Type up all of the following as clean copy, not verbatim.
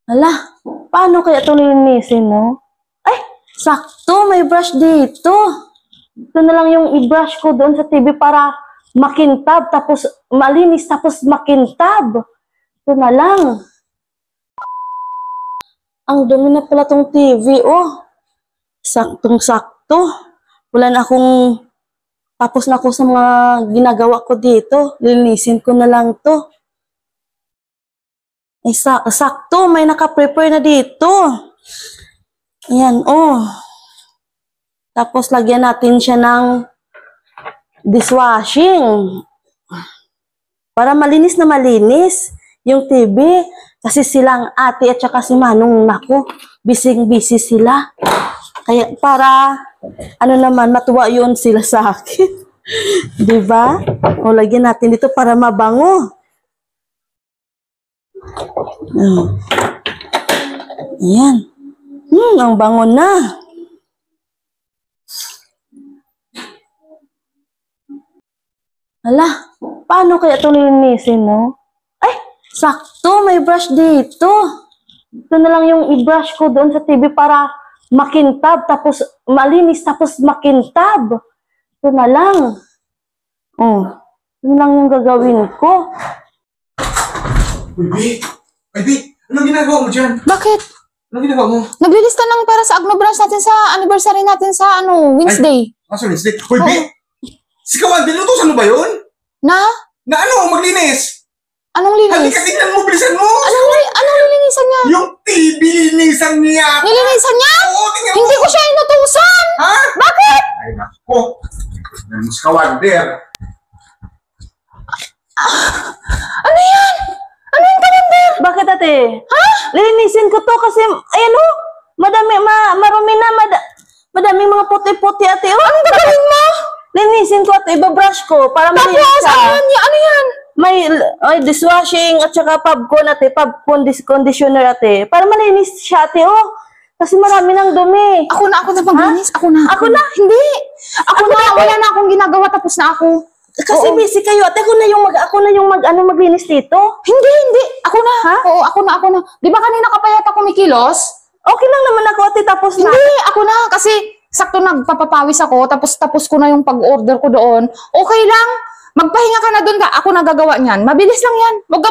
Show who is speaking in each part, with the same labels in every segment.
Speaker 1: Hala, paano kaya ito lilinisin, no? Ay, sakto, may brush dito. Ito na lang yung i-brush ko doon sa TV para makintab, tapos malinis, tapos makintab. Ito na lang. Ang dumi na pala tong TV, oh. Saktong-sakto. Wala na akong, tapos na ako sa mga ginagawa ko dito. Lilinisin ko na lang to. Ay, sakto, may naka-prepare na dito. Ayan, oh. Tapos, lagyan natin siya ng dishwashing. Para malinis na malinis yung TV. Kasi silang ate at saka si Manong, naku, busy-busy sila. Kaya para, ano naman, matuwa yun sila sa akin. Diba? O, lagyan natin dito para mabango. Ayan. Ang bango na. Hala, paano kaya ito lilinisin, no? Ay, sakto, may brush dito. Ito na lang yung i-brush ko doon sa TV para makintab, tapos malinis, tapos makintab. Ito na lang. Oh, ito lang yung gagawin ko.
Speaker 2: Baby, anong ginagawa mo dyan?
Speaker 3: Bakit?
Speaker 2: Anong ginagawa mo?
Speaker 3: Naglilista lang para sa Agno branch natin sa anniversary natin sa Wednesday.
Speaker 2: Sorry, Wednesday. Hoy, B! Si Kawan, dinutusan mo ba yun?
Speaker 3: Na?
Speaker 2: Na ano, maglinis?
Speaker 3: Anong linis?
Speaker 2: Halika, tingnan mo, bilisan mo!
Speaker 3: Anong lilinisan niya?
Speaker 2: Yung TV, linisan niya!
Speaker 3: Nilinisan niya?
Speaker 2: Oo, tingnan mo!
Speaker 3: Hindi ko siya inutusan!
Speaker 2: Ha?
Speaker 3: Bakit?
Speaker 2: Ay, nako. Tingnan mo si Kawan, der.
Speaker 3: Ano yan? Ano yung kalender?
Speaker 1: Bakit, ate?
Speaker 3: Ha?
Speaker 1: Lilinisin ko to kasi, ayan o, marumi na, madaming mga puti-puti, ate. Oh,
Speaker 3: Anong gagawin mo?
Speaker 1: linisin ko at ibabrush ko para malinis
Speaker 3: Tapos,
Speaker 1: ka.
Speaker 3: ano yan?
Speaker 1: May dishwashing at saka pubcon, ate, conditioner, ate. Para malinis siya, ate, oh. Kasi marami ng dumi.
Speaker 3: Ako na maglinis. Ako na. Hindi. Ako na. Wala na akong ginagawa, tapos na ako.
Speaker 1: Kasi busy kayo, ate. Ako na yung maglinis dito.
Speaker 3: Hindi. Ako na.
Speaker 1: Ha?
Speaker 3: Oo, ako na. Di ba kanina ka pa yata kumikilos?
Speaker 1: Okay lang naman ako, ate, tapos na.
Speaker 3: Hindi, ako na. Kasi sakto nagpapapawis ako, tapos ko na yung pag-order ko doon. Okay lang. Magpahinga ka na doon ka. Ako na gagawa niyan. Mabilis lang yan. Huwag ka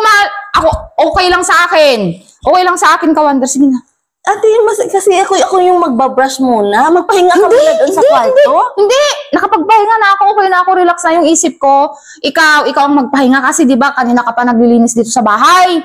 Speaker 3: ako, okay lang sa akin. Okay lang sa akin, Kawander. Sige na.
Speaker 1: Ate, kasi ako yung magbabrush muna. Magpahinga ka muna doon sa kwarto.
Speaker 3: Hindi. Nakapagpahinga na ako. Okay na ako. Relax na yung isip ko. Ikaw ang magpahinga kasi, di ba, kanina ka pa naglilinis dito sa bahay.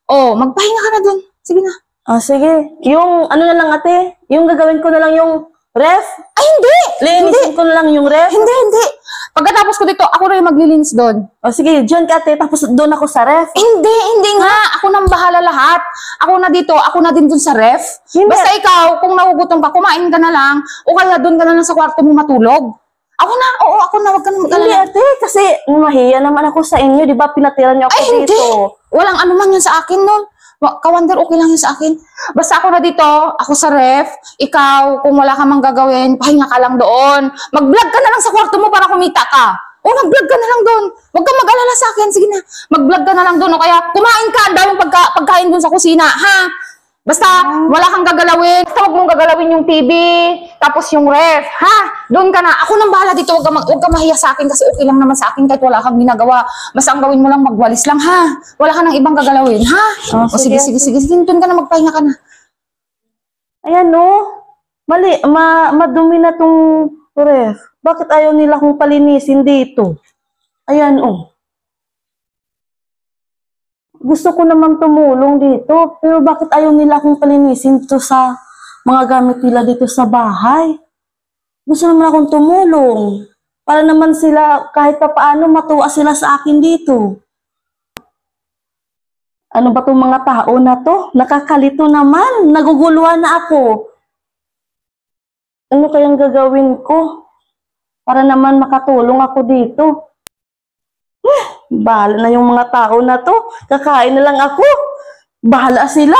Speaker 3: Oh, magpahinga ka na doon. Sige na.
Speaker 1: Ah, sige. Yung, ano na lang, ate, yung gagawin ko na lang yung ref.
Speaker 3: Ay, hindi!
Speaker 1: Linisin ko na lang yung ref.
Speaker 3: Hindi. Pagkatapos ko dito, ako na yung maglilinis doon.
Speaker 1: O sige, dyan ka, ate, tapos doon ako sa ref.
Speaker 3: Hindi nga. Ako nang bahala lahat. Ako na dito, ako na din doon sa ref.
Speaker 1: Hindi.
Speaker 3: Basta ikaw, kung nagugutom ka, kumain ka na lang, o kaya doon ka na lang sa kwarto mo matulog. Ako na, wag ka na
Speaker 1: Hindi,
Speaker 3: mag-alala.
Speaker 1: ate, kasi mahiya naman ako sa inyo, di ba? Pinatiran niyo ako
Speaker 3: Ay, hindi.
Speaker 1: dito.
Speaker 3: Walang ano man yun sa akin nun. Kawander, okay lang yun sa akin. Basta ako na dito, ako sa ref, ikaw, kung wala ka mang gagawin, pahinga ka lang doon. Mag-vlog ka na lang sa kwarto mo para kumita ka. O, mag-vlog ka na lang doon. Huwag kang mag-alala sa akin. Sige na, mag-vlog ka na lang doon. O kaya, kumain ka, daming pagkain doon sa kusina, ha? Basta, wala kang gagalawin. Basta huwag mong gagalawin yung TV, tapos yung ref, ha? Doon ka na. Ako nang bahala dito. Huwag ka mahiya sa akin kasi okay lang naman sa akin kahit wala kang ginagawa. Basta ang gawin mo lang magwalis lang, ha? Wala ka nang ibang gagalawin, ha?
Speaker 1: Oh,
Speaker 3: O sige. Doon ka na, magpahinga ka na.
Speaker 1: Ayan, no? Madumi na tong ref. Bakit ayaw nila kong palinisin dito? Ayan, oh. Gusto ko namang tumulong dito, pero bakit ayaw nila akong palinisin dito sa mga gamit nila dito sa bahay? Gusto naman akong tumulong. Para naman sila, kahit pa paano, matuwa sila sa akin dito. Ano ba itong mga tao na to? Nakakalito naman. Naguguluhan na ako. Ano kayang gagawin ko? Para naman makatulong ako dito. Bahala na yung mga tao na to. Kakain na lang ako. Bahala sila.